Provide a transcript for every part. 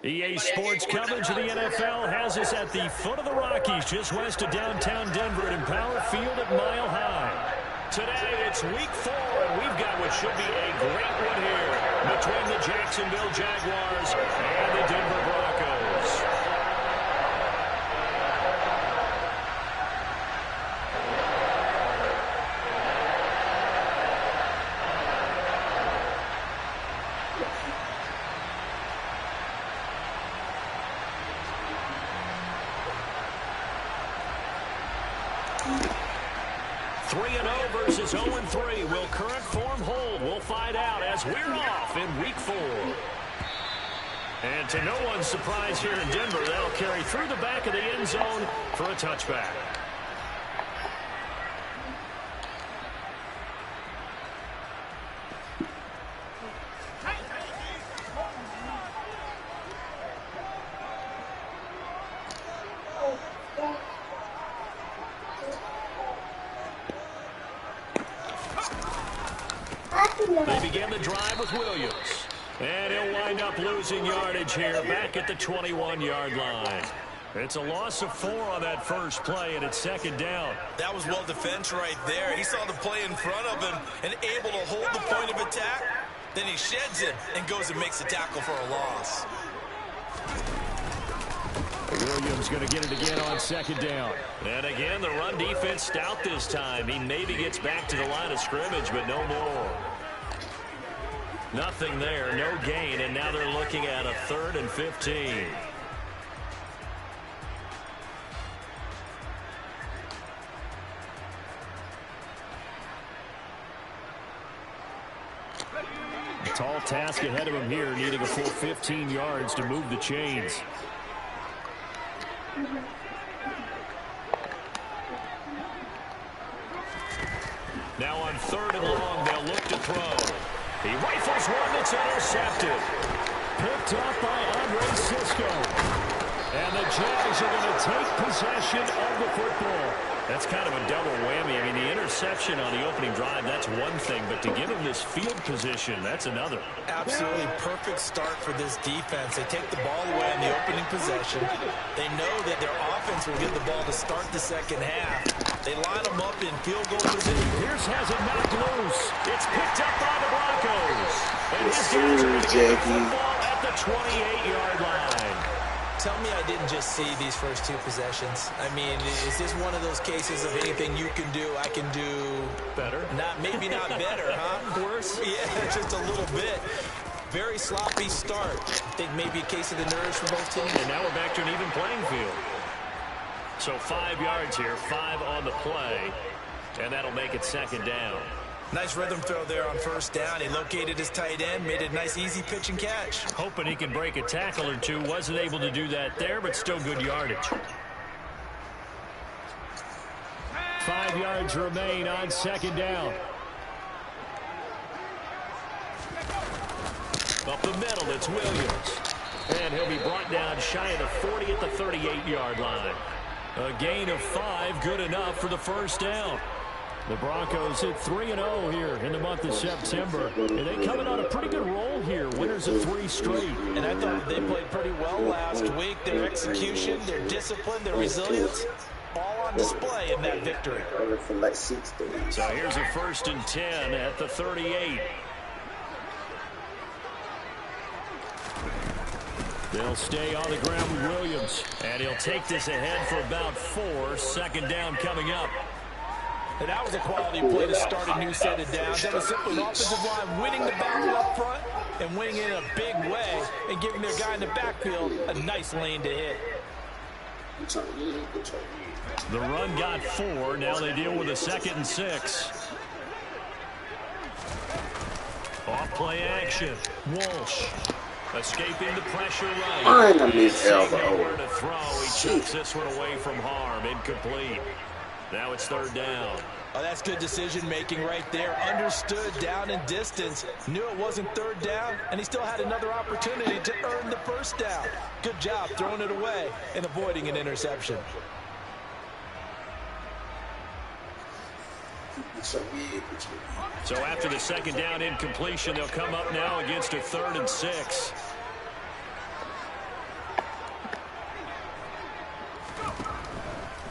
EA Sports coverage of the NFL has us at the foot of the Rockies, just west of downtown Denver at Empower Field at Mile High. Today, it's Week 4, and we've got what should be a great one here between the Jacksonville Jaguars and the Denver Broncos. Versus 0-3. Will current form hold? We'll find out as we're off in Week 4. And to no one's surprise here in Denver, that'll carry through the back of the end zone for a touchback. They begin the drive with Williams. And he'll wind up losing yardage here back at the 21-yard line. It's a loss of 4 on that first play, and it's second down. That was well defense right there. He saw the play in front of him and able to hold the point of attack. Then he sheds it and goes and makes a tackle for a loss. Williams going to get it again on second down. And again, the run defense stout this time. He maybe gets back to the line of scrimmage, but no more. Nothing there, no gain, and now they're looking at a 3rd and 15. A tall task ahead of him here, needing a full 15 yards to move the chains. Now on 3rd and long, they'll look to throw. He rifles one that's intercepted. Picked up by Andre Cisco. And the Jags are going to take possession of the football. That's kind of a double whammy. I mean, the interception on the opening drive, that's one thing. But to give him this field position, that's another. Absolutely perfect start for this defense. They take the ball away on the opening possession. They know that their offense will get the ball to start the second half. They line them up in field goal position. Pierce has it knocked loose. It's picked up by the Broncos. And his guys are going to get the football at the 28-yard line. Tell me I didn't just see these first 2 possessions. I mean, is this one of those cases of anything you can do, I can do better? Maybe not better, huh? Worse? Yeah, just a little bit. Very sloppy start. I think maybe a case of the nerves for both teams. And now we're back to an even playing field. So 5 yards here, 5 on the play, and that'll make it second down. Nice rhythm throw there on first down. He located his tight end, made it a nice easy pitch and catch. Hoping he can break a tackle or two. Wasn't able to do that there, but still good yardage. 5 yards remain on second down. Up the middle, it's Williams. And he'll be brought down shy of the 40 at the 38-yard line. A gain of 5, good enough for the first down. The Broncos hit 3-0 here in the month of September. And they coming on a pretty good roll here. Winners of 3 straight. And I thought they played pretty well last week. Their execution, their discipline, their resilience, all on display in that victory. So here's a 1st and 10 at the 38. They'll stay on the ground with Williams. And he'll take this ahead for about 4. Second down coming up. And that was a quality play to start a new set of downs. That was simply an offensive line winning the battle up front and winning it in a big way and giving their guy in the backfield a nice lane to hit. The run got 4. Now they deal with a 2nd and 6. Off play action. Walsh escaping the pressure right. Nowhere to throw. He chucks this one away from harm. Incomplete. Now it's 3rd down. Oh, that's good decision-making right there. Understood down and distance. Knew it wasn't 3rd down, and he still had another opportunity to earn the 1st down. Good job throwing it away and avoiding an interception. So after the second down incompletion, they'll come up now against a 3rd and 6.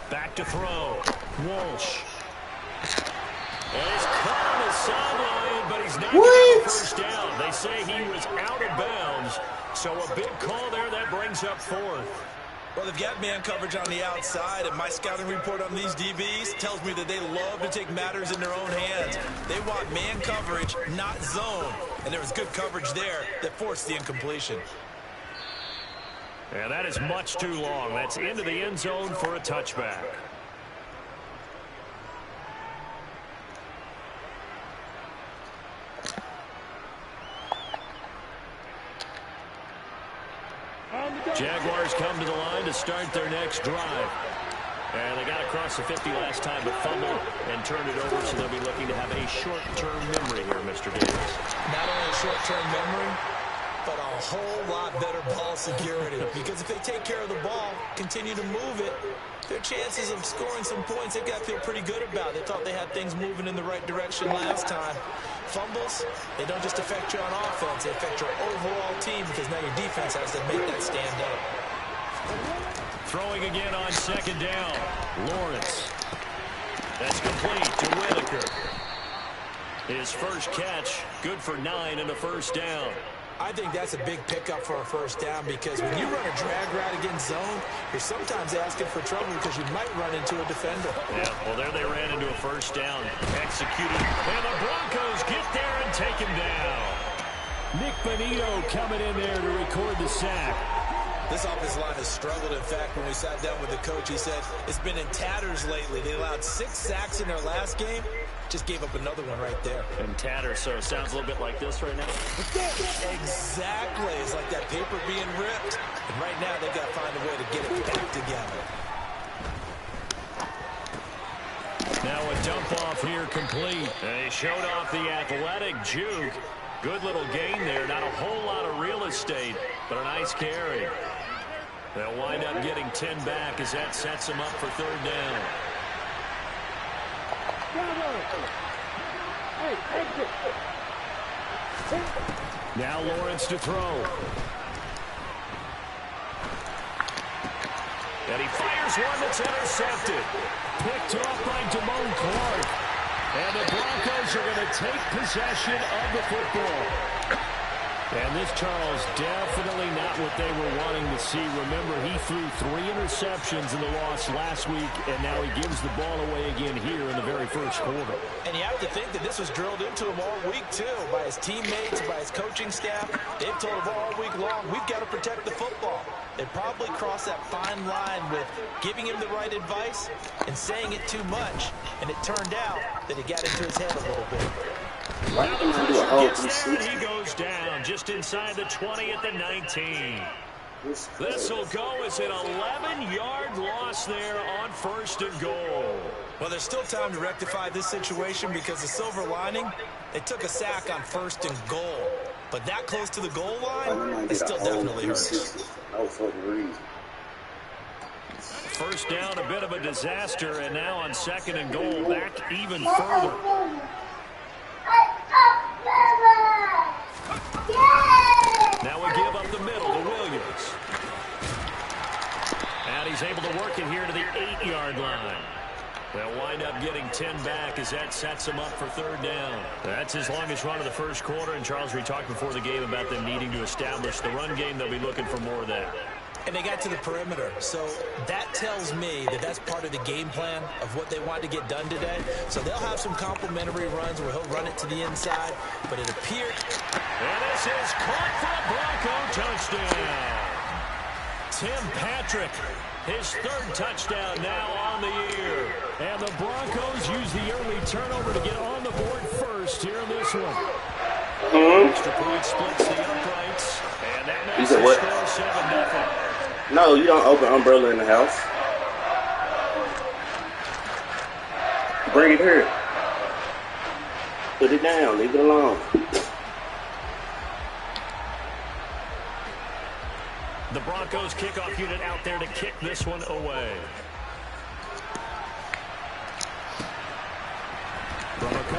Back to throw. Walsh. And he's caught on the sideline, but he's not going to have a first down. They say he was out of bounds. So a big call there that brings up 4th. Well, they've got man coverage on the outside, and my scouting report on these DBs tells me that they love to take matters in their own hands. They want man coverage, not zone. And there was good coverage there that forced the incompletion. And that is much too long. That's into the end zone for a touchback. Jaguars come to the line to start their next drive. And they got across the 50 last time, but fumbled and turned it over, so they'll be looking to have a short-term memory here, Mr. Davis. Not only a short-term memory, but a whole lot better ball security. Because if they take care of the ball, continue to move it, their chances of scoring some points, they've got to feel pretty good about. They thought they had things moving in the right direction last time. Fumbles, they don't just affect you on offense, they affect your overall team because now your defense has to make that stand up. Throwing again on second down. Lawrence. That's complete to Whitaker. His first catch, good for 9 and a first down. I think that's a big pickup for a first down because when you run a drag route against zone, you're sometimes asking for trouble because you might run into a defender. Yeah, well, there they ran into a first down. Executed. And the Broncos get there and take him down. Nick Bonito coming in there to record the sack. This offensive line has struggled. In fact, when we sat down with the coach, he said it's been in tatters lately. They allowed 6 sacks in their last game. Just gave up another one right there. In tatters, so it sounds a little bit like this right now. Exactly. It's like that paper being ripped. And right now, they've got to find a way to get it back together. Now a dump off here complete. They showed off the athletic juke. Good little gain there. Not a whole lot of real estate, but a nice carry. They'll wind up getting 10 back as that sets them up for 3rd down. Now Lawrence to throw. And he fires one that's intercepted. Picked off by Damone Clark. And the Broncos are going to take possession of the football. And this, Charles, definitely not what they were wanting to see. Remember, he threw 3 interceptions in the loss last week, and now he gives the ball away again here in the very first quarter. And you have to think that this was drilled into him all week, too, by his teammates, by his coaching staff. They've told him all week long, we've got to protect the football. They probably crossed that fine line with giving him the right advice and saying it too much. And it turned out that it got into his head a little bit. Now the pressure gets there, and he goes down just inside the 20 at the 19. This will go as an 11-yard loss there on 1st and goal. Well, there's still time to rectify this situation because the silver lining, they took a sack on 1st and goal. But that close to the goal line, it still definitely hurts. First down, a bit of a disaster, and now on 2nd and goal, back even further. Now we give up the middle to Williams. And he's able to work it here to the 8-yard line. They'll wind up getting 10 back as that sets them up for 3rd down. That's his longest run of the first quarter. And, Charles, we talked before the game about them needing to establish the run game. They'll be looking for more of that. And they got to the perimeter. So that tells me that that's part of the game plan of what they want to get done today. So they'll have some complimentary runs where he'll run it to the inside. But it appears... And this is caught for a Bronco touchdown. Tim Patrick, his 3rd touchdown now on the year. And the Broncos use the early turnover to get on the board first here in this one. Extra point splits the uprights. And that makes the score 7-0. No, you don't open umbrella in the house. Bring it here. Put it down. Leave it alone. The Broncos kickoff unit out there to kick this one away.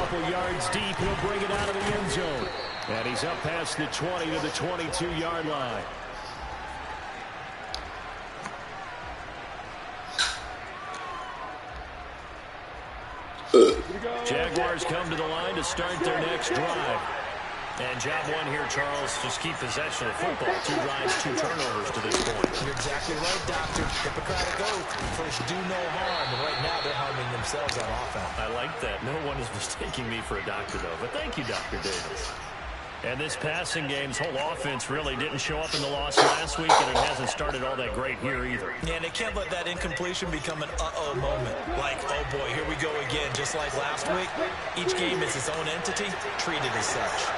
couple yards deep. He'll bring it out of the end zone. And he's up past the 20 to the 22-yard line. Jaguars come to the line to start their next drive. And job one here, Charles, just keep possession of the football. 2 drives, 2 turnovers to this point. You're exactly right, Doctor. Hippocratic oath. First, do no harm. And right now, they're harming themselves on offense. I like that. No one is mistaking me for a doctor, though. But thank you, Dr. Davis. And this passing game's whole offense really didn't show up in the loss last week, and it hasn't started all that great here either. Yeah, and they can't let that incompletion become an uh-oh moment. Like, oh boy, here we go again, just like last week. Each game is its own entity, treated as such.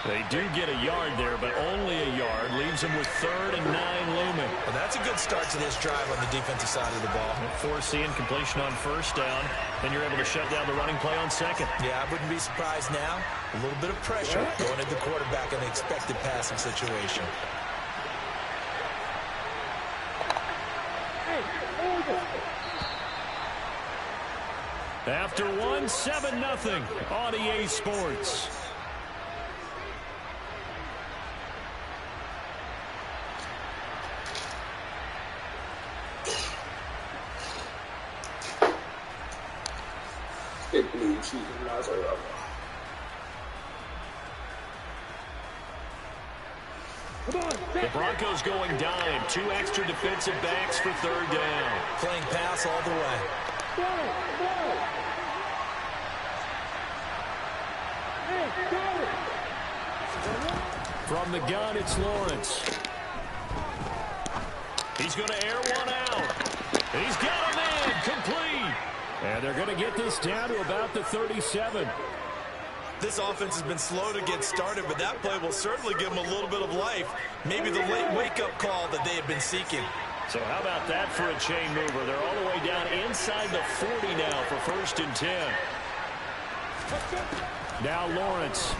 They do get a yard there, but only a yard. Leaves them with 3rd and 9 looming. Well, that's a good start to this drive on the defensive side of the ball. Forcing completion on 1st down, then you're able to shut down the running play on 2nd. Yeah, I wouldn't be surprised now. A little bit of pressure going at the quarterback in the expected passing situation. After 1, 7-0 on EA Sports. The Broncos going dime. 2 extra defensive backs for 3rd down. Playing pass all the way. From the gun, it's Lawrence. He's going to air one out. He's got a man complete. And they're going to get this down to about the 37. This offense has been slow to get started, but that play will certainly give them a little bit of life. Maybe the late wake-up call that they have been seeking. So how about that for a chain mover? They're all the way down inside the 40 now for 1st and 10. Now Lawrence.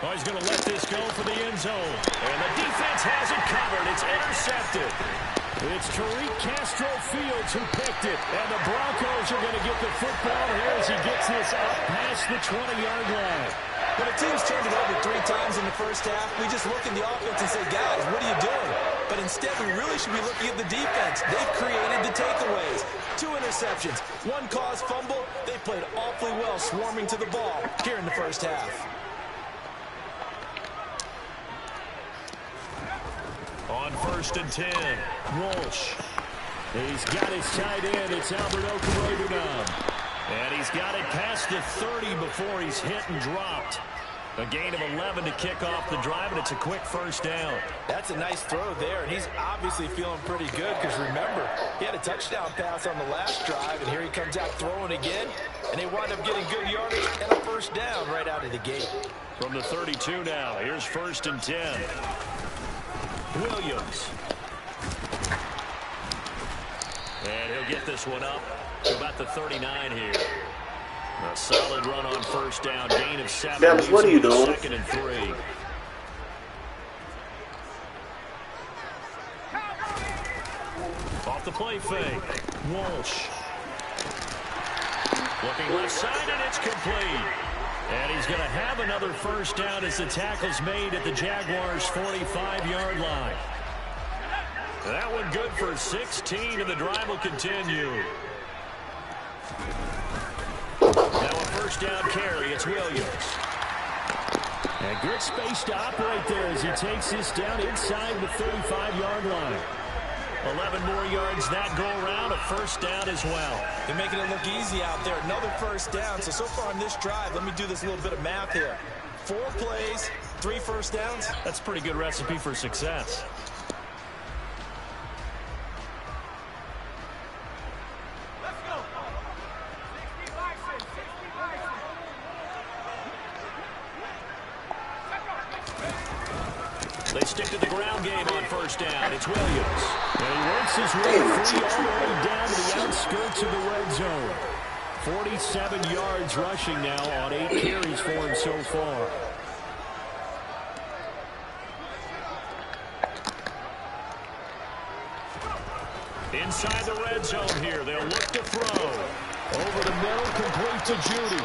Oh, he's going to let this go for the end zone. And the defense has it covered. It's intercepted. It's Tariq Castro Fields who picked it. And the Broncos are going to get the football here as he gets this up past the 20-yard line. When a team's turned it over 3 times in the first half, we just look at the offense and say, guys, what are you doing? But instead, we really should be looking at the defense. They've created the takeaways. 2 interceptions, 1 caused fumble. They played awfully well swarming to the ball here in the first half. On 1st and 10, Walsh. He's got his tight end. It's Alberto Correguinam. And he's got it past the 30 before he's hit and dropped. A gain of 11 to kick off the drive, and it's a quick 1st down. That's a nice throw there, and he's obviously feeling pretty good because, remember, he had a touchdown pass on the last drive, and here he comes out throwing again, and they wind up getting good yardage and a 1st down right out of the gate. From the 32 now, here's 1st and 10. Williams. And he'll get this one up to about the 39 here. A solid run on 1st down, gain of 7. Devin, what are you doing? 2nd and 3. Off the play fake. Walsh. Looking left side, and it's complete. And he's going to have another 1st down as the tackle's made at the Jaguars' 45-yard line. That one good for 16, and the drive will continue. Now a 1st down carry. It's Williams. And good space to operate there as he takes this down inside the 35-yard line. 11 more yards that go around, a 1st down as well. They're making it look easy out there. Another 1st down. So far on this drive, let me do this little bit of math here. 4 plays, 3 1st downs. That's a pretty good recipe for success. They stick to the ground game on 1st down. It's Williams. And he works his way free all the way down to the outskirts of the red zone. 47 yards rushing now on 8 carries for him so far. Inside the red zone here. They'll look to throw. Over the middle, complete to Judy.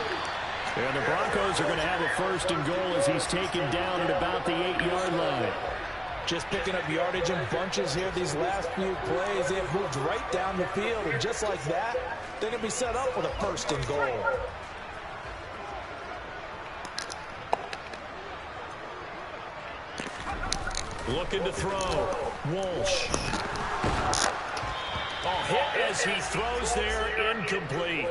And the Broncos are going to have a 1st and goal as he's taken down at about the 8-yard line. Just picking up yardage in bunches here these last few plays. They have moved right down the field, and just like that, they're going to be set up with a 1st and goal. Looking to throw. Walsh. Oh, hit as he throws there, incomplete.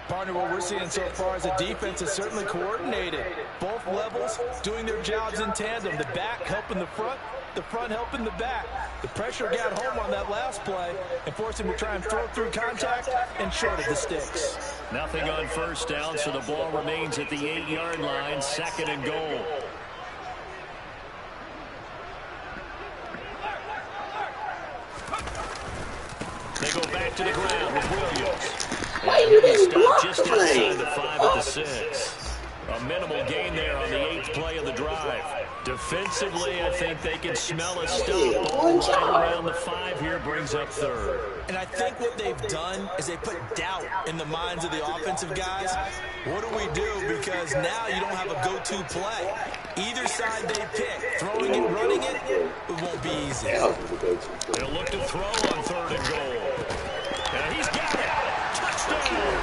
Partner, what we're seeing so far is the defense is certainly coordinated. Both levels doing their jobs in tandem. The back helping the front helping the back. The pressure got home on that last play and forced him to try and throw through contact and short of the sticks. Nothing on 1st down, so the ball remains at the 8-yard line, 2nd and goal. They go back to the ground with Williams. Why you didn't block just the play? inside the 5 at the 6. A minimal gain there on the 8th play of the drive. Defensively, I think they can smell a stop. Ball right around the 5 here, brings up 3rd. And I think what they've done is they put doubt in the minds of the offensive guys. What do we do? Because now you don't have a go-to play. Either side they pick, throwing it, running it, it won't be easy. They'll look to throw on 3rd and goal. And he's got it. Touchdown.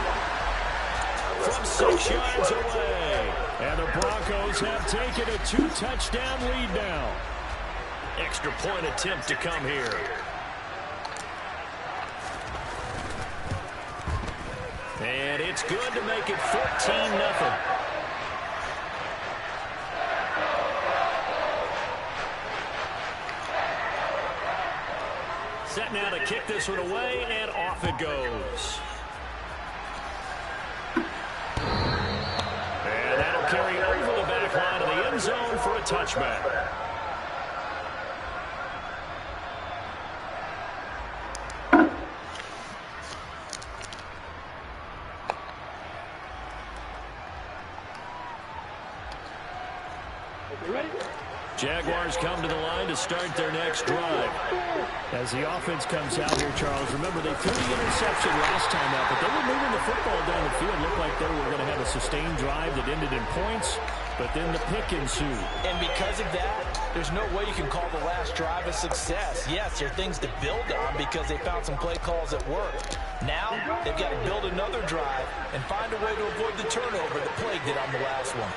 From 6 yards away. And the Broncos have taken a 2-touchdown lead now. Extra point attempt to come here. And it's good to make it 14-0. Set now to kick this one away, and off it goes. And that'll carry over the back line of the end zone for a touchback. Jaguars come to the line to start their next drive. As the offense comes out here, Charles, remember they threw the interception last time out, but they were moving the football down the field. Looked like they were going to have a sustained drive that ended in points, but then the pick ensued. And because of that, there's no way you can call the last drive a success. Yes, there are things to build on because they found some play calls that worked. Now, they've got to build another drive and find a way to avoid the turnover that plagued it on the last one.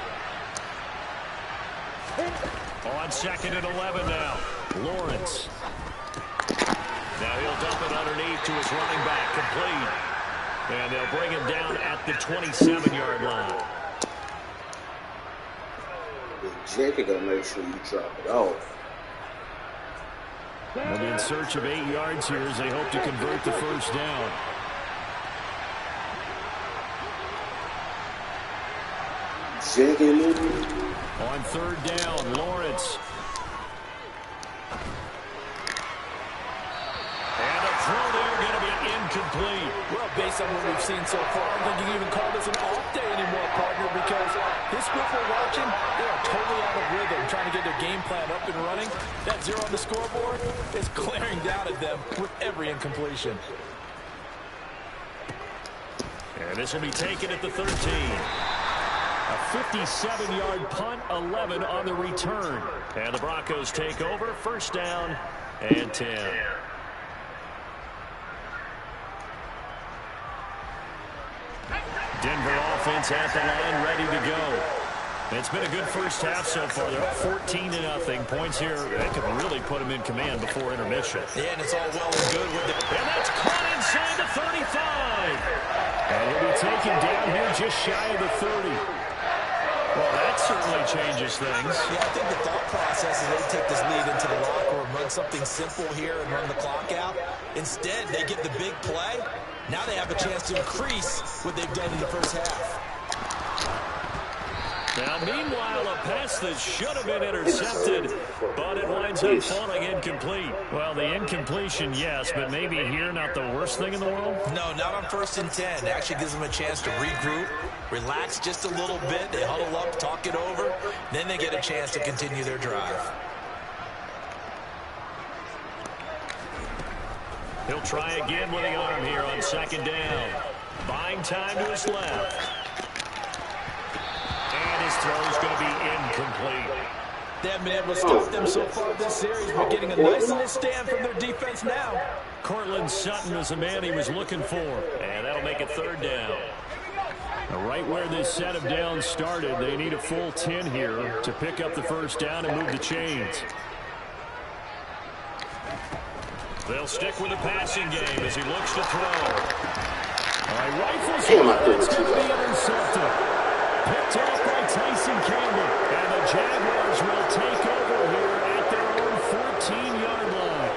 On 2nd and 11 now. Lawrence. Now he'll dump it underneath to his running back, complete. And they'll bring him down at the 27-yard line. Jake gonna make sure you drop it off. They'll be in search of 8 yards here as they hope to convert the 1st down. Jake on 3rd down, Lawrence. And a throw there going to be incomplete. Well, based on what we've seen so far, I don't think you can even call this an off day anymore, partner, because this group we're watching, they are totally out of rhythm, trying to get their game plan up and running. That 0 on the scoreboard is glaring down at them with every incompletion. And this will be taken at the 13. A 57-yard punt, 11 on the return. And the Broncos take over, 1st down and 10. Denver offense at the line, ready to go. It's been a good first half so far. They're up 14-0. Points here, that could really put them in command before intermission. Yeah, and it's all well and good with it. And that's caught inside the 35. And he'll be taken down here just shy of the 30. Well, that certainly changes things. Yeah, I think the thought process is they take this lead into the locker room, run something simple here and run the clock out. Instead, they get the big play. Now they have a chance to increase what they've done in the first half. Now, meanwhile, a pass that should have been intercepted, but it winds up falling incomplete. Well, the incompletion, yes, but maybe here not the worst thing in the world? No, not on 1st and 10. It actually gives them a chance to regroup, relax just a little bit. They huddle up, talk it over. Then they get a chance to continue their drive. He'll try again with the arm here on second down. Buying time to his left. And his throw is going to be incomplete. They haven't been able to stop them so far this series, but getting a nice little stand from their defense now. Cortland Sutton is the man he was looking for. And that'll make it third down. Right where this set of downs started, they need a full 10 here to pick up the first down and move the chains. They'll stick with the passing game as he looks to throw. All right, rifles one. It's going to be intercepted. Picked off by Tyson Campbell. And the Jaguars will take over here at their own 14-yard line.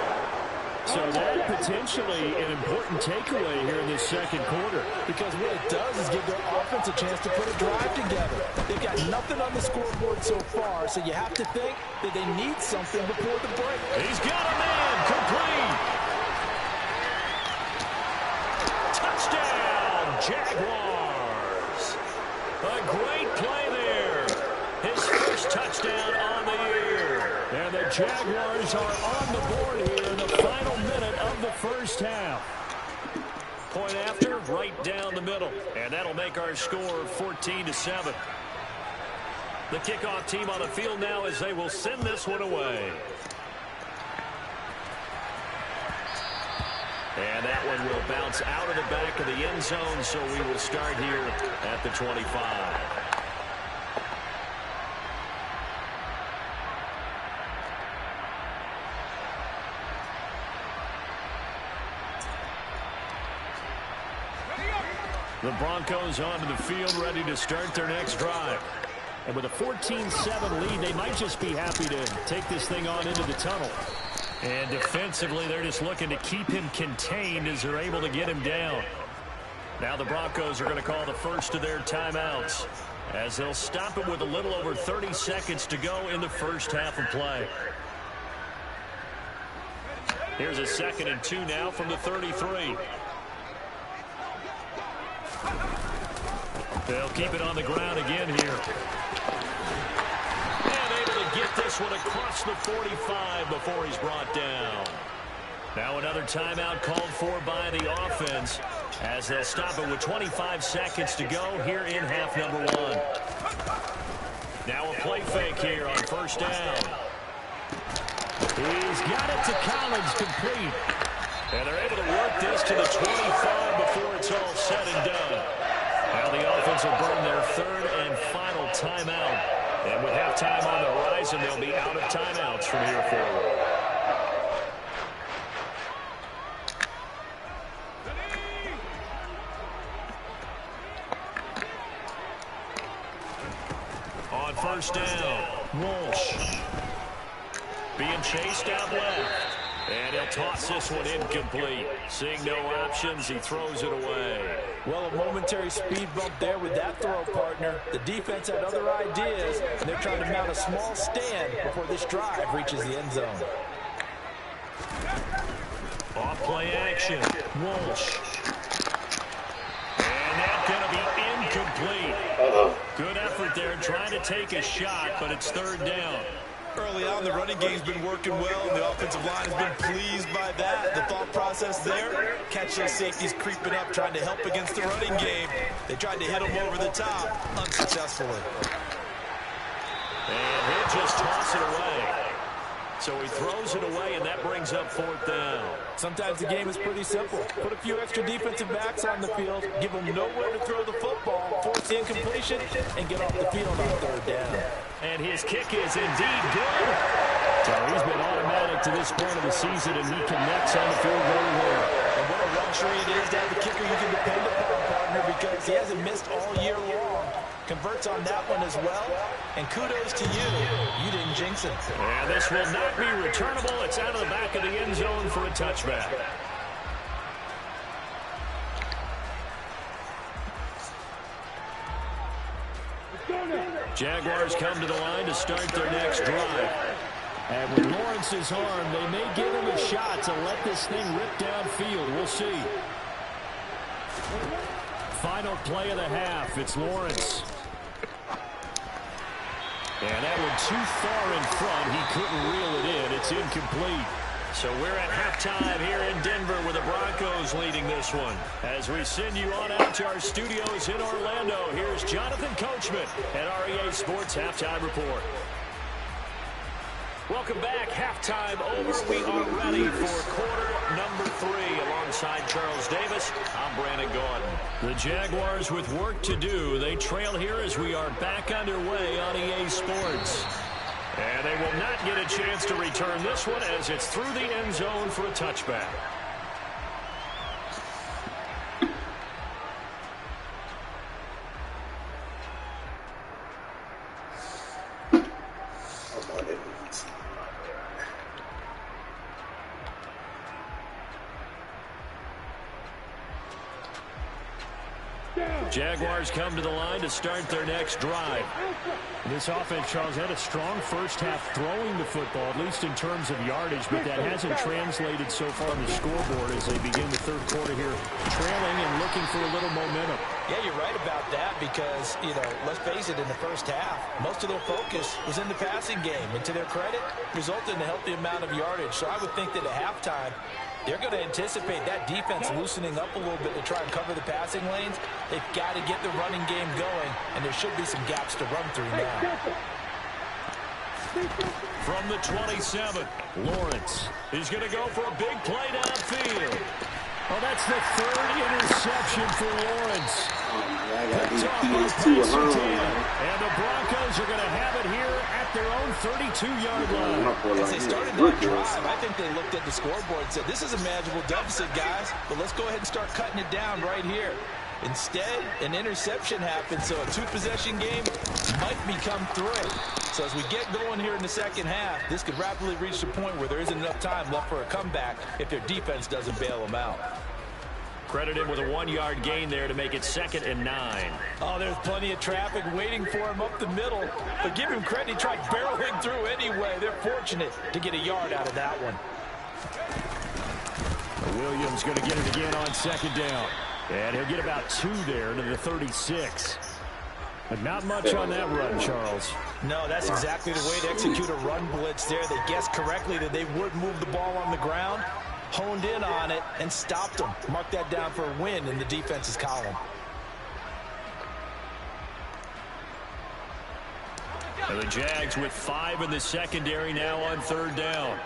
So that potentially an important takeaway here in this second quarter. Because what it does is give their offense a chance to put a drive together. They've got nothing on the scoreboard so far, so you have to think that they need something before the break. He's got a man complete. Touchdown, Jaguars. A great play there. His first touchdown on the year. And the Jaguars are on the board here in the final minute of the first half. Point after, right down the middle. And that'll make our score 14-7. The kickoff team on the field now as they will send this one away. And that one will bounce out of the back of the end zone, so we will start here at the 25. The Broncos onto the field, ready to start their next drive. And with a 14-7 lead, they might just be happy to take this thing on into the tunnel. And defensively, they're just looking to keep him contained as they're able to get him down. Now the Broncos are going to call the first of their timeouts as they'll stop it with a little over 30 seconds to go in the first half of play. Here's a 2nd and 2 now from the 33. They'll keep it on the ground again here. And able to get this one across the 45 before he's brought down. Now another timeout called for by the offense as they'll stop it with 25 seconds to go here in half number 1. Now a play fake here on first down. He's got it to Collins, complete. And they're able to work this to the 25 before it's all said and done. Now the offense will burn their 3rd and final timeout. And with halftime on the horizon, they'll be out of timeouts from here forward. On first down, Walsh being chased out left. And he'll toss this one incomplete. Seeing no options, he throws it away. Well, a momentary speed bump there with that throw, partner. The defense had other ideas, and they're trying to mount a small stand before this drive reaches the end zone. Off play action, Walsh. And that's going to be incomplete. Good effort there, trying to take a shot, but it's 3rd down. Early on, the running game's been working well, and the offensive line has been pleased by that. The thought process there, catch those safeties creeping up, trying to help against the running game. They tried to hit them over the top, unsuccessfully. And he'll just toss it away. So he throws it away, and that brings up 4th down. Sometimes the game is pretty simple. Put a few extra defensive backs on the field, give them nowhere to throw the football, force the incompletion, and get off the field on 3rd down. And his kick is indeed good. So he's been automatic to this point of the season, and he connects on the field very well. And what a luxury it is to have a kicker you can depend upon, partner, because he hasn't missed all year long. Converts on that one as well. And kudos to you. You didn't jinx it. And this will not be returnable. It's out of the back of the end zone for a touchback. Jaguars come to the line to start their next drive. And with Lawrence's arm, they may give him a shot to let this thing rip downfield. We'll see. Final play of the half. It's Lawrence. And that one too far in front. He couldn't reel it in. It's incomplete. So we're at halftime here in Denver with the Broncos leading this one. As we send you on out to our studios in Orlando, here's Jonathan Coachman at REA Sports Halftime Report. Welcome back. Halftime over. We are ready for quarter number 3. Alongside Charles Davis, I'm Brandon Gordon. The Jaguars with work to do. They trail here as we are back underway on EA Sports. And they will not get a chance to return this one as it's through the end zone for a touchback. Jaguars come to the line to start their next drive. This offense, Charles, had a strong first half throwing the football, at least in terms of yardage, but that hasn't translated so far on the scoreboard as they begin the third quarter here, trailing and looking for a little momentum. Yeah, you're right about that because, let's face it, in the first half, most of their focus was in the passing game. And to their credit, resulted in a healthy amount of yardage. So I would think that at halftime, they're going to anticipate that defense loosening up a little bit to try and cover the passing lanes. They've got to get the running game going, and there should be some gaps to run through now. From the 27, Lawrence is going to go for a big play downfield. Oh, that's the third interception for Lawrence. Picked off by Pace and the Broncos are going to have it here at their own 32-yard line. As they started that drive, I think they looked at the scoreboard and said, this is a manageable deficit, guys, but let's go ahead and start cutting it down right here. Instead, an interception happened, so a two-possession game might become 3. So as we get going here in the second half, this could rapidly reach the point where there isn't enough time left for a comeback if their defense doesn't bail them out. Credited with a 1-yard gain there to make it 2nd and 9. Oh, there's plenty of traffic waiting for him up the middle. But give him credit, he tried barreling through anyway. They're fortunate to get a yard out of that one. Williams going to get it again on 2nd down. And he'll get about 2 there to the 36. But not much on that run, Charles. No, that's exactly the way to execute a run blitz there. They guessed correctly that they would move the ball on the ground, honed in on it, and stopped them. Mark that down for a win in the defense's column. And the Jags with 5 in the secondary now on 3rd down.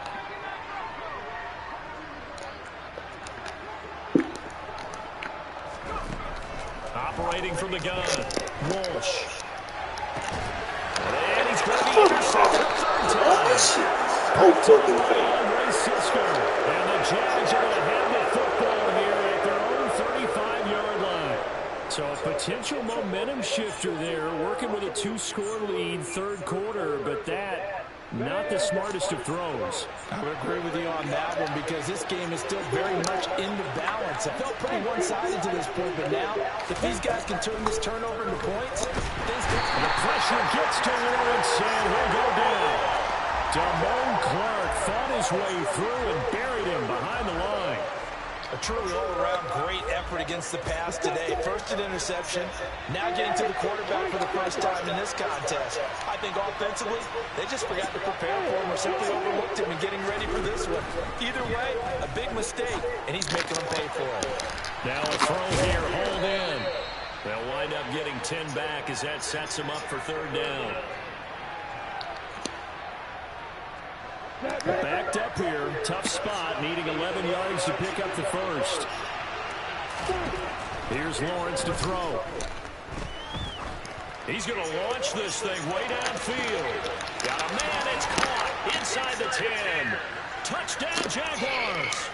Operating from the gun, Walsh. And he's going to be intercepted a 3rd time. Andre Cisco. And the Jags are going to have the football here at their own 35-yard line. So a potential momentum shifter there, working with a 2-score lead, 3rd quarter, but that not the smartest of throws. I would agree with you on that one because this game is still very much in the balance. It felt pretty one-sided to this point, but now if these guys can turn this turnover into points, things can... The pressure gets to Lawrence, and he'll go down. Damone Clark fought his way through and buried him behind the line. A truly all-around great effort against the pass today. First an interception, now getting to the quarterback for the first time in this contest. I think offensively, they just forgot to prepare for him or simply overlooked him in getting ready for this one. Either way, a big mistake, and he's making them pay for it. Now a throw here, hold in. They'll wind up getting 10 back as that sets them up for 3rd down. Backed up here, tough spot, needing 11 yards to pick up the first. Here's Lawrence to throw. He's going to launch this thing way downfield. Got a man, it's caught inside the 10. Touchdown, Jaguars.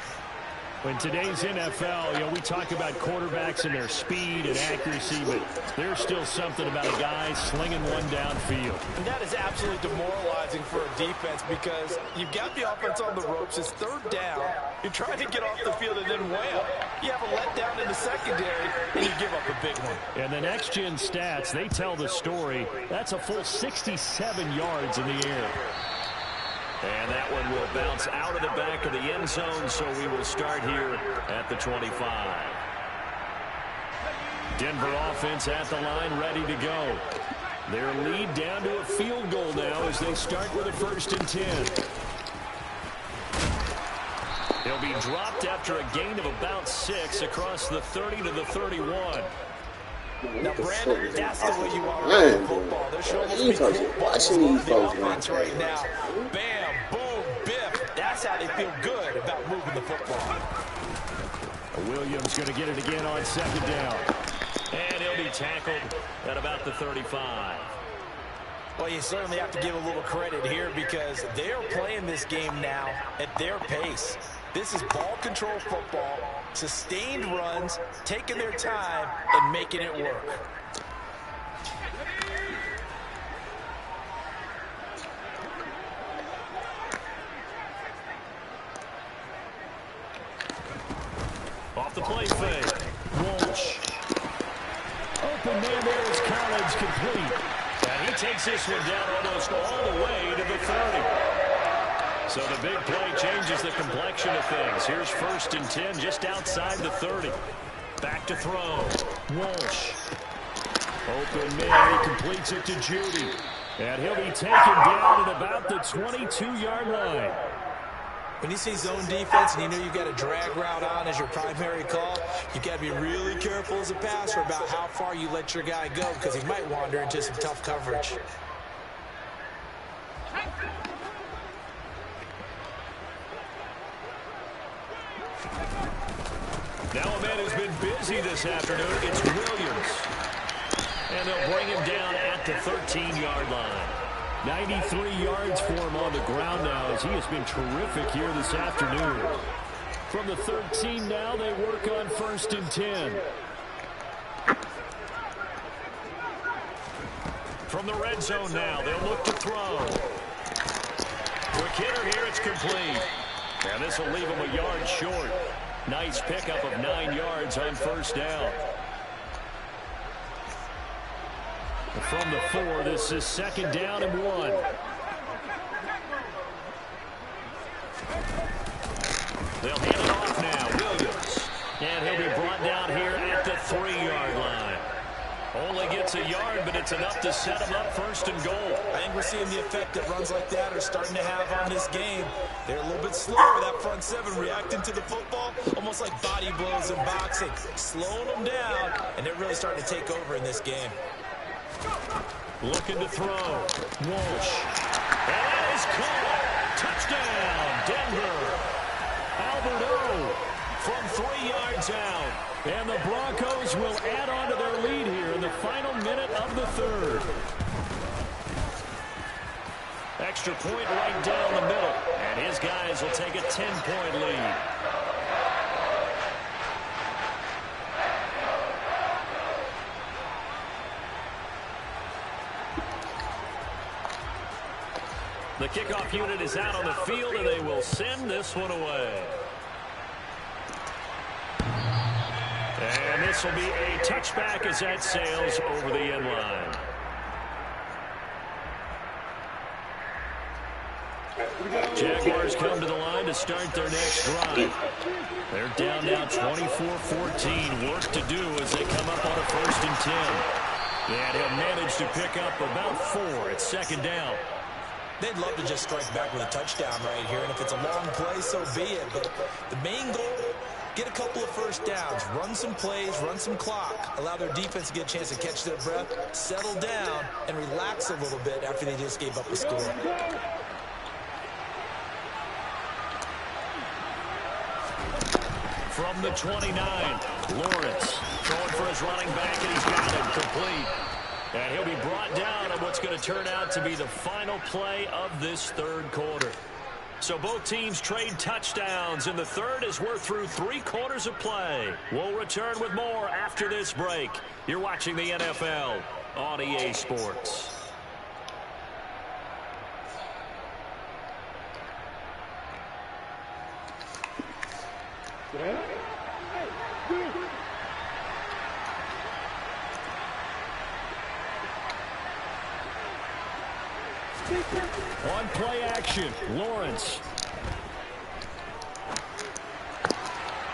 In today's NFL, we talk about quarterbacks and their speed and accuracy, but there's still something about a guy slinging one downfield. And that is absolutely demoralizing for a defense because you've got the offense on the ropes. It's 3rd down. You're trying to get off the field and then wham. You have a letdown in the secondary, and you give up a big one. And the next-gen stats, they tell the story. That's a full 67 yards in the air. And that one will bounce out of the back of the end zone, so we will start here at the 25. Denver offense at the line, ready to go. Their lead down to a field goal now as they start with a 1st and 10. He'll will be dropped after a gain of about 6 across the 30 to the 31. Now, Brandon, that's the way you want to run football. There should almost be football the offense right now. Bam, boom, biff. That's how they feel good about moving the football. Williams going to get it again on second down. And he'll be tackled at about the 35. Well, you certainly have to give a little credit here because they're playing this game now at their pace. This is ball control football, sustained runs, taking their time, and making it work. Off the play fake. Walsh. Open man there is Collins, complete. And he takes this one down almost all the way to the 30. So the big play changes the complexion of things. Here's 1st and 10 just outside the 30. Back to throw. Walsh. Open man, he completes it to Judy. And he'll be taken down at about the 22-yard line. When you see zone defense and you know you've got a drag route on as your primary call, you've got to be really careful as a passer about how far you let your guy go because he might wander into some tough coverage. Now a man who's been busy this afternoon, it's Williams. And they'll bring him down at the 13-yard line. 93 yards for him on the ground now as he has been terrific here this afternoon. From the 13 now, they work on 1st and 10. From the red zone now, they'll look to throw. Quick hitter here, it's complete. And this will leave him a yard short. Nice pickup of 9 yards on 1st down. From the 4, this is 2nd down and 1. They'll hand it off now, Williams. And he'll be brought down here at the 3-yard line. Only gets a yard, but it's enough to set him up 1st and goal. I think we're seeing the effect that runs like that are starting to have on this game. They're a little bit slower, that front 7 reacting to the football, almost like body blows in boxing, slowing them down, and they're really starting to take over in this game. Looking to throw. Walsh. And that is caught. Touchdown, Denver. Alberto from 3 yards out. And the Broncos will add on to their lead here in the final minute of the 3rd. Extra point right down the middle. And his guys will take a 10-point lead. The kickoff unit is out on the field, and they will send this one away. And this will be a touchback as that sails over the end line. Jaguars come to the line to start their next drive. They're down now 24-14. Work to do as they come up on a 1st and 10. And he'll manage to pick up about 4 at 2nd down. They'd love to just strike back with a touchdown right here, and if it's a long play, so be it. But the main goal, get a couple of 1st downs, run some plays, run some clock, allow their defense to get a chance to catch their breath, settle down, and relax a little bit after they just gave up a score. From the 29, Lawrence throwing for his running back, and he's got it complete. And he'll be brought down on what's going to turn out to be the final play of this 3rd quarter. So both teams trade touchdowns in the 3rd as we're through 3 quarters of play. We'll return with more after this break. You're watching the NFL on EA Sports. On play action, Lawrence.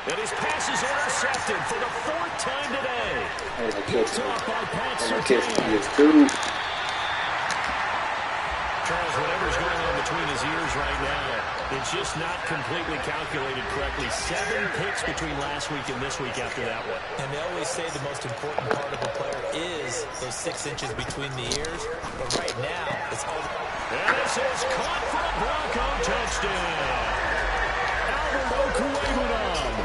And his pass is intercepted for the 4th time today. Picked off by Pat Surtain. Charles, whatever's going on between his ears right now. It's just not completely calculated correctly. 7 picks between last week and this week after that one. And they always say the most important part of a player is those 6 inches between the ears. But right now, it's all... And this is caught for a Bronco touchdown. Albert Okwuegbunam,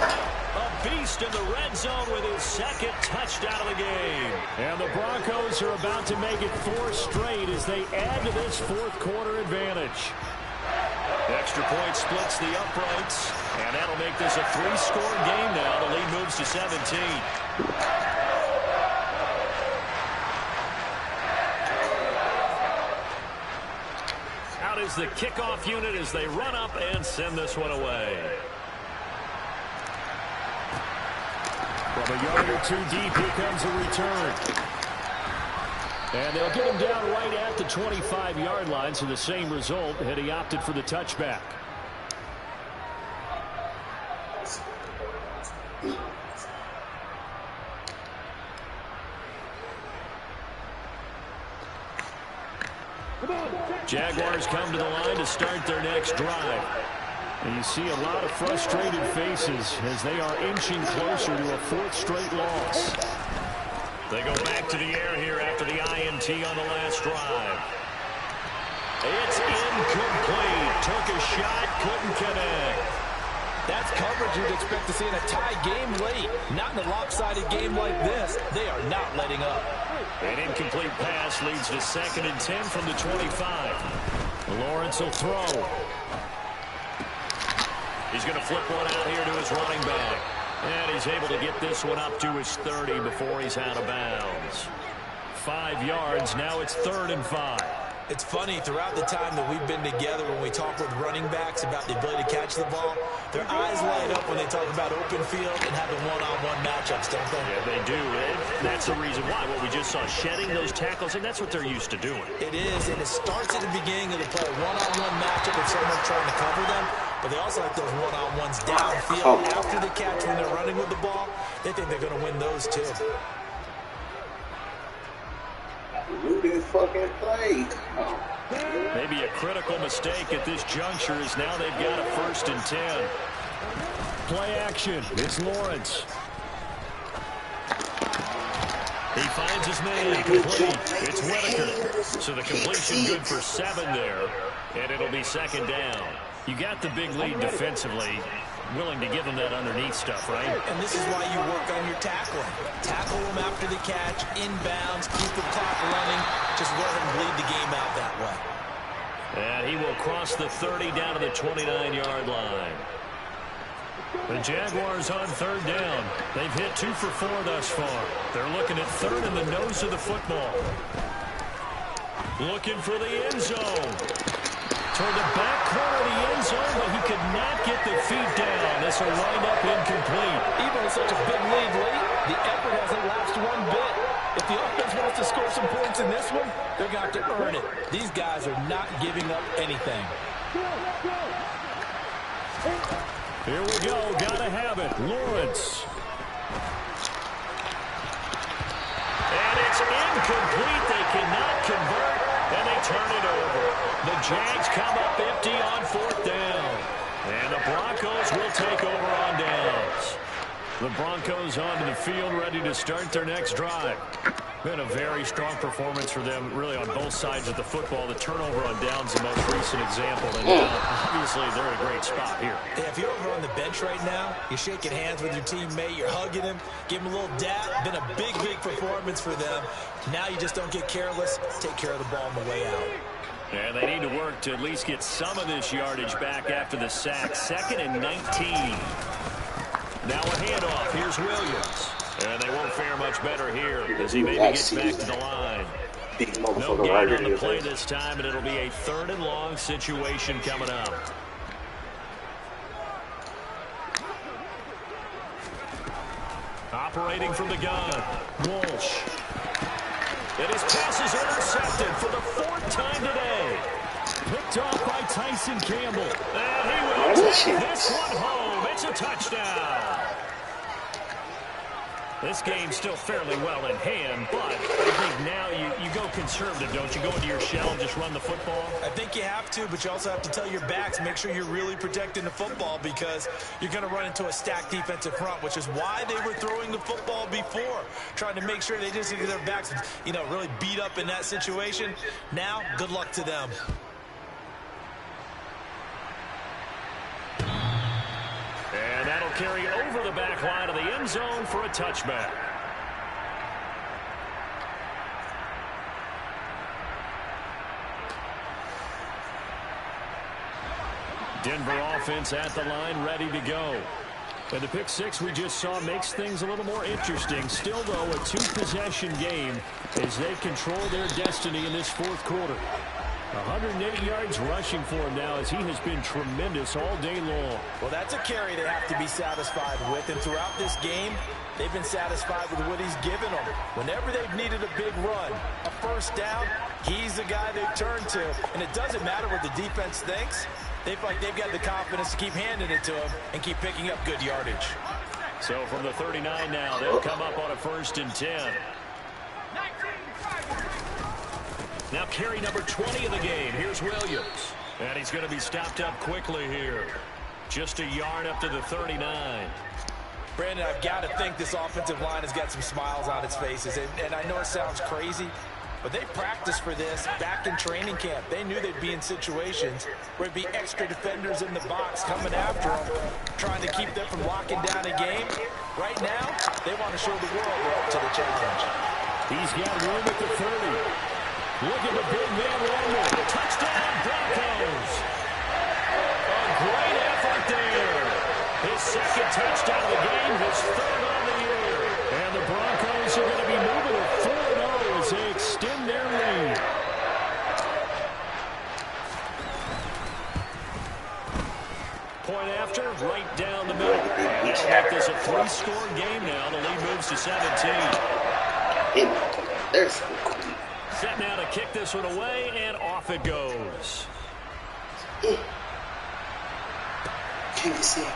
a beast in the red zone with his 2nd touchdown of the game. And the Broncos are about to make it 4 straight as they add to this 4th quarter advantage. Extra point splits the uprights, and that'll make this a 3-score game now. The lead moves to 17. Out is the kickoff unit as they run up and send this one away. From a yard or 2 deep, here comes a return. And they'll get him down right at the 25-yard line, so the same result had he opted for the touchback. Jaguars come to the line to start their next drive. And you see a lot of frustrated faces as they are inching closer to a 4th straight loss. They go back to the air here after the INT on the last drive. It's incomplete. Took a shot, couldn't connect. That's coverage you'd expect to see in a tie game late. Not in a lopsided game like this. They are not letting up. An incomplete pass leads to 2nd and 10 from the 25. Lawrence will throw. He's going to flip one out here to his running back. And he's able to get this one up to his 30 before he's out of bounds. 5 yards. Now it's 3rd and 5. It's funny, throughout the time that we've been together, when we talk with running backs about the ability to catch the ball, their eyes light up when they talk about open field and having one-on-one matchups, don't they? Yeah, they do. And that's the reason why. What we just saw, shedding those tackles, and that's what they're used to doing. It is, and it starts at the beginning of the play. One-on-one matchup with someone trying to cover them, but they also like those one-on-ones downfield after the catch when they're running with the ball. They think they're going to win those, too. Rudy fucking play. Maybe a critical mistake at this juncture is now they've got a 1st and 10. Play action. It's Lawrence. He finds his man complete. It's Whitaker. So the completion good for 7 there. And it'll be 2nd down. You got the big lead defensively. Willing to give them that underneath stuff, right? And this is why you work on your tackling. Tackle them after the catch, inbounds, keep the clock running. Just let them bleed the game out that way. And he will cross the 30 down to the 29-yard line. The Jaguars on 3rd down. They've hit 2 for 4 thus far. They're looking at 3rd in the nose of the football. Looking for the end zone. Toward the back corner of the end zone, but he could not get the feet down. This will wind up incomplete. Even with such a big lead late, the effort hasn't lapsed one bit. If the offense wants to score some points in this one, they're going to have to earn it. These guys are not giving up anything. Here we go. Gotta have it. Lawrence. And it's incomplete. They cannot convert, and they turn it over. The Jags come up empty on 4th down. And the Broncos will take over on downs. The Broncos onto the field, ready to start their next drive. Been a very strong performance for them, really, on both sides of the football. The turnover on downs, the most recent example. And obviously, they're in a great spot here. Yeah, if you're over on the bench right now, you're shaking hands with your teammate, you're hugging him, give him a little dap. Been a big, big performance for them. Now you just don't get careless. Take care of the ball on the way out. And they need to work to at least get some of this yardage back after the sack. 2nd and 19. Now a handoff. Here's Williams. And they won't fare much better here as he maybe gets back to the line. No gain on the play this time, and it'll be a 3rd and long situation coming up. Operating from the gun, Walsh. And his pass is intercepted for the 4th time today. Picked off by Tyson Campbell. And he will take this one home. It's a touchdown. This game's still fairly well in hand, but I think now you go conservative, don't you? Go into your shell and just run the football? I think you have to, but you also have to tell your backs, make sure you're really protecting the football because you're going to run into a stacked defensive front, which is why they were throwing the football before, trying to make sure they didn't get their backs, really beat up in that situation. Now, good luck to them. And that'll carry over the back line of the end zone for a touchback. Denver offense at the line, ready to go. And the pick six we just saw makes things a little more interesting. Still, though, a two-possession game as they control their destiny in this fourth quarter. 180 yards rushing for him now as he has been tremendous all day long. Well, that's a carry they have to be satisfied with. And throughout this game, they've been satisfied with what he's given them. Whenever they've needed a big run, a first down, he's the guy they turn to. And it doesn't matter what the defense thinks. They feel like they've got the confidence to keep handing it to him and keep picking up good yardage. So from the 39 now, they'll come up on a 1st and 10. Now carry number 20 of the game. Here's Williams. And he's going to be stopped up quickly here. Just a yard up to the 39. Brandon, I've got to think this offensive line has got some smiles on its faces. And I know it sounds crazy, but they practiced for this back in training camp. They knew they'd be in situations where there'd be extra defenders in the box coming after them, trying to keep them from locking down a game. Right now, they want to show the world they're up to the challenge. He's got room at the 30. Look at the big man run there. Touchdown, Broncos. A great effort there. His second touchdown of the game, his third on the year. And the Broncos are going to be moving to 4-0 as they extend their lead. Point after, right down the middle. And that'll make this a 3-score game now. The lead moves to 17. There's Set now to kick this one away, and off it goes. Can you see?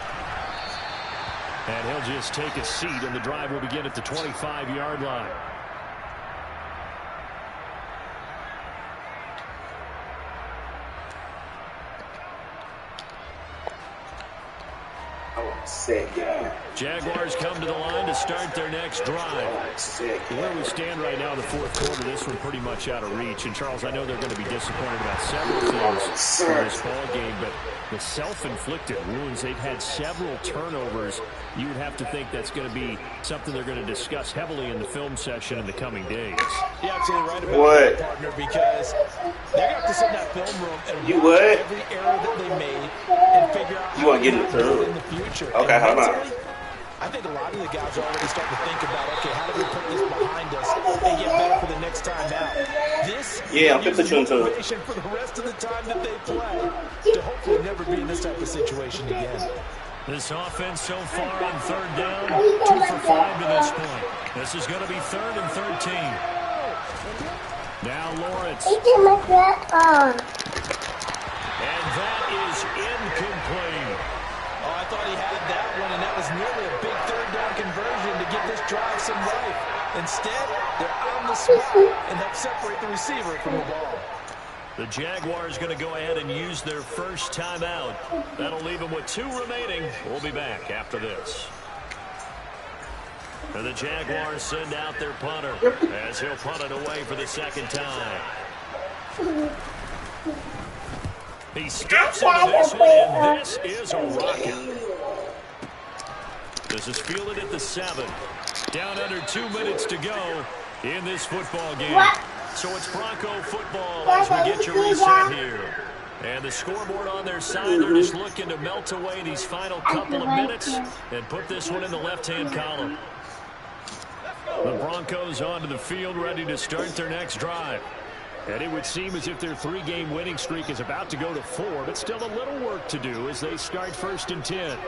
And he'll just take a seat, and the drive will begin at the 25-yard line. Sick, yeah. Jaguars come to the line to start their next drive. Sick. Where we stand right now in the fourth quarter, this one pretty much out of reach. And, Charles, I know they're going to be disappointed about several things in this ball game, but the self-inflicted wounds, they've had several turnovers. You would have to think that's going to be something they're going to discuss heavily in the film session in the coming days. You're absolutely right about that, partner, because they're going to have to sit in that film room and watch every error that they made and figure out how to do it in the future. Okay, hold on. I think a lot of the guys are already starting to think about, okay, how do we put this behind us and get better for the next time out? This is motivation for the rest of the time that they play to hopefully never be in this type of situation again. This offense so far on third down, 2 for 5 to this point. This is going to be 3rd and 13. Now Lawrence. And that is incomplete. Oh, I thought he had that one, and that was nearly a big third down conversion to give this drive some life. Instead, they're on the spot and help separate the receiver from the ball. The Jaguars going to go ahead and use their first timeout. That'll leave them with 2 remaining. We'll be back after this. And the Jaguars send out their punter as he'll punt it away for the second time. He steps into this one, and this is a rocket. This is fielded at the 7. Down under 2 minutes to go in this football game. So it's Bronco football as we get your reset here. And the scoreboard on their side, they're just looking to melt away these final couple of minutes and put this one in the left-hand column. The Broncos onto the field, ready to start their next drive. And it would seem as if their 3-game winning streak is about to go to 4, but still a little work to do as they start 1st and 10.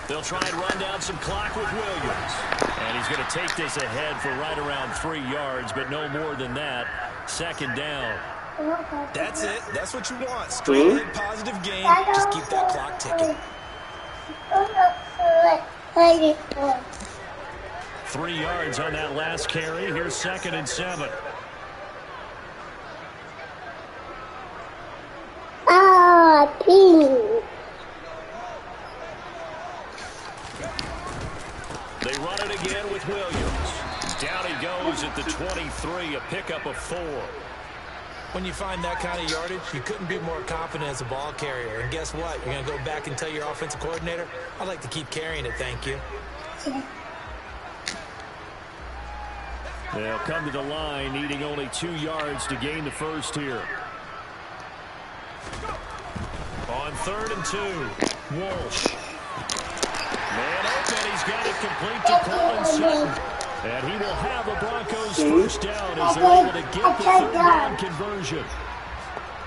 They'll try and run down some clock with Williams. And he's He's going to take this ahead for right around 3 yards, but no more than that. Second down. That's it. That's what you want. Straight ahead, positive game. Just keep that clock ticking. 3 yards on that last carry. Here's 2nd and 7. They run it again with Williams. Down he goes at the 23, a pickup of 4. When you find that kind of yardage, you couldn't be more confident as a ball carrier. And guess what? You're going to go back and tell your offensive coordinator, I'd like to keep carrying it, thank you. They'll come to the line, needing only 2 yards to gain the first here. On 3rd and 2, Walsh. Man open, he's got it complete to Cortland Sutton. And he will have the Broncos first down as they're able to get the 3rd down conversion.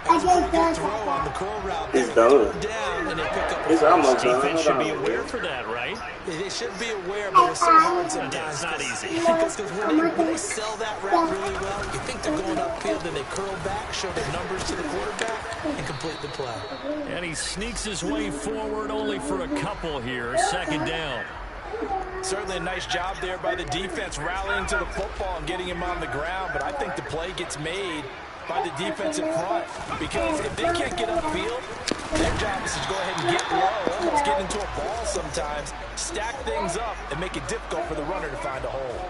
That's a pretty good throw on the curl route. It's done. Down and they pick up It's almost done. Defense should be aware for that, right? They should be aware, but it's so hard sometimes. It's not easy. Because when they sell that route really well, you think they're going upfield, and they curl back, show their numbers to the quarterback, and complete the play. And he sneaks his way forward only for a couple here. 2nd down. Certainly a nice job there by the defense, rallying to the football and getting him on the ground, but I think the play gets made by the defense in front, because if they can't get upfield, their job is to go ahead and get low, almost get into a ball sometimes, stack things up, and make it difficult for the runner to find a hole.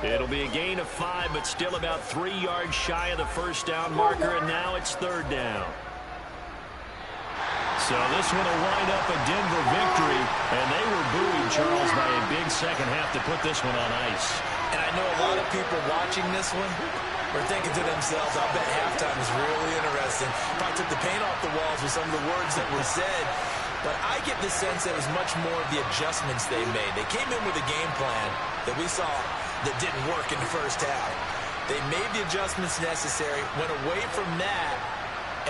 It'll be a gain of 5, but still about 3 yards shy of the first down marker, and now it's 3rd down. So this one will wind up a Denver victory, and they were buoyed, Charles, by a big second half to put this one on ice. And I know a lot of people watching this one were thinking to themselves, I bet halftime is really interesting. Probably took the paint off the walls with some of the words that were said. But I get the sense that it was much more of the adjustments they made. They came in with a game plan that we saw that didn't work in the first half. They made the adjustments necessary, went away from that,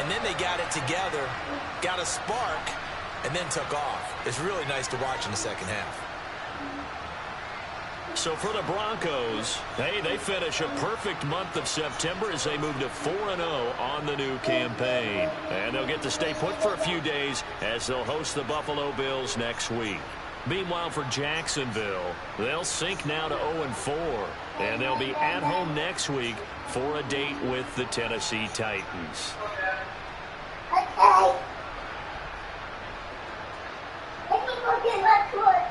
and then they got it together, got a spark, and then took off. It's really nice to watch in the second half. So for the Broncos, hey, they finish a perfect month of September as they move to 4-0 on the new campaign. And they'll get to stay put for a few days as they'll host the Buffalo Bills next week. Meanwhile, for Jacksonville, they'll sink now to 0-4. And they'll be at home next week for a date with the Tennessee Titans. Okay. Let me go get my toy.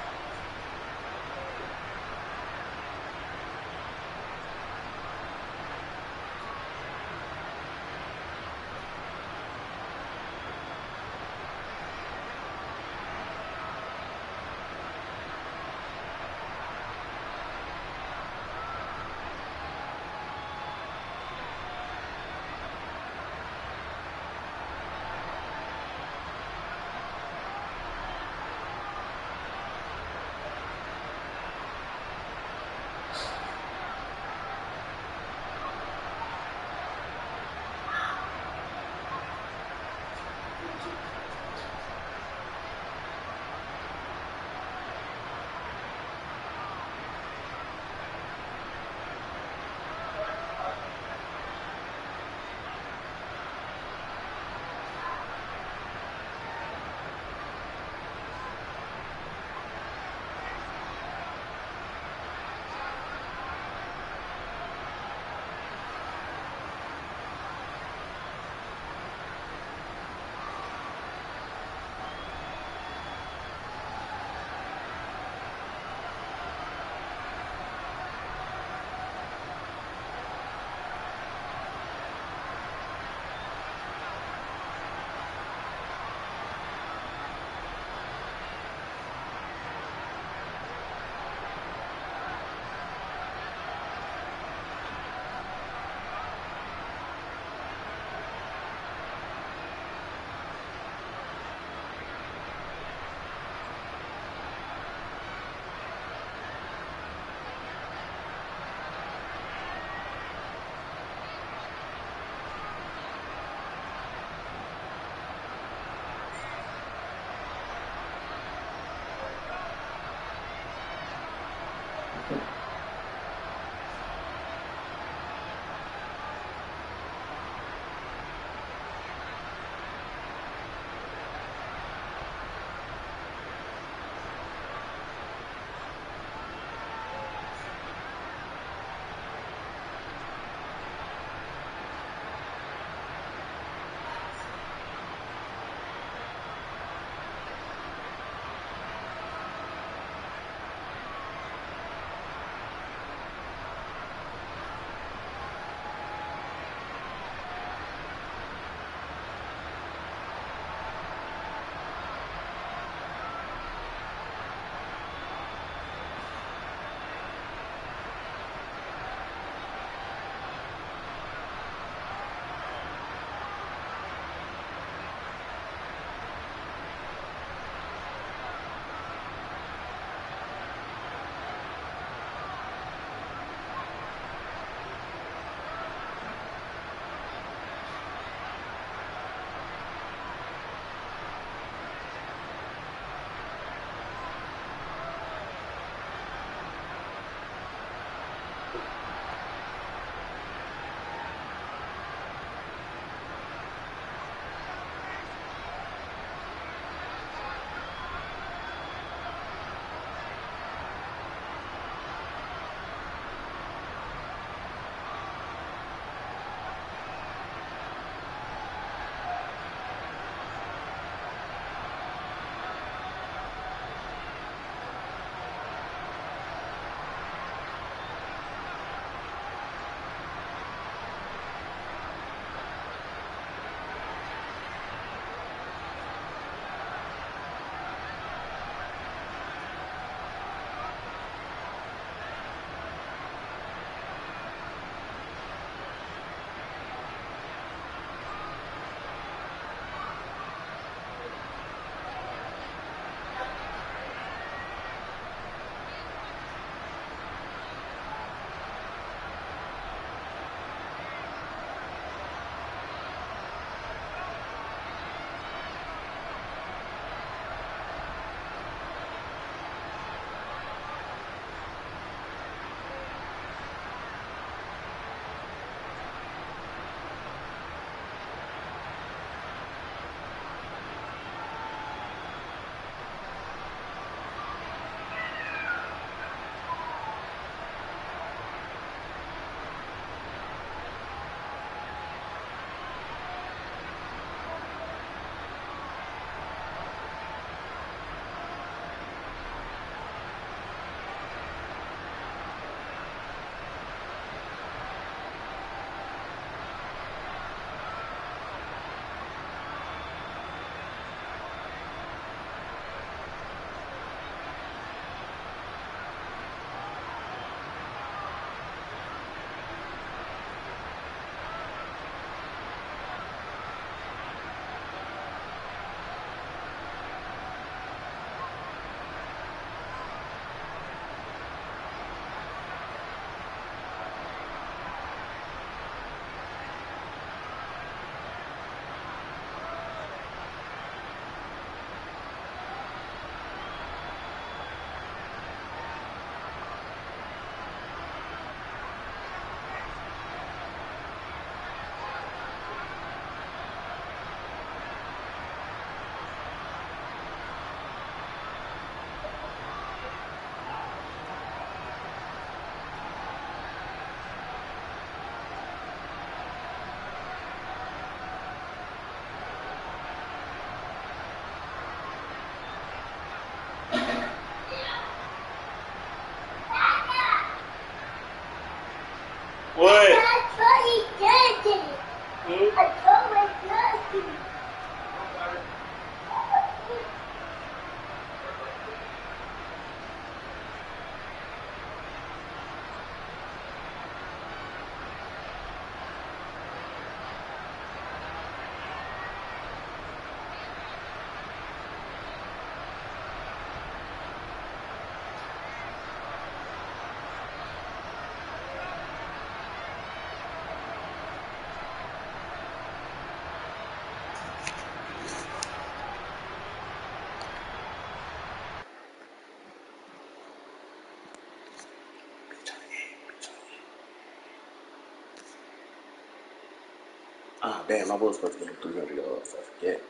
Ah, damn, I was supposed to get 300 yards. I forget.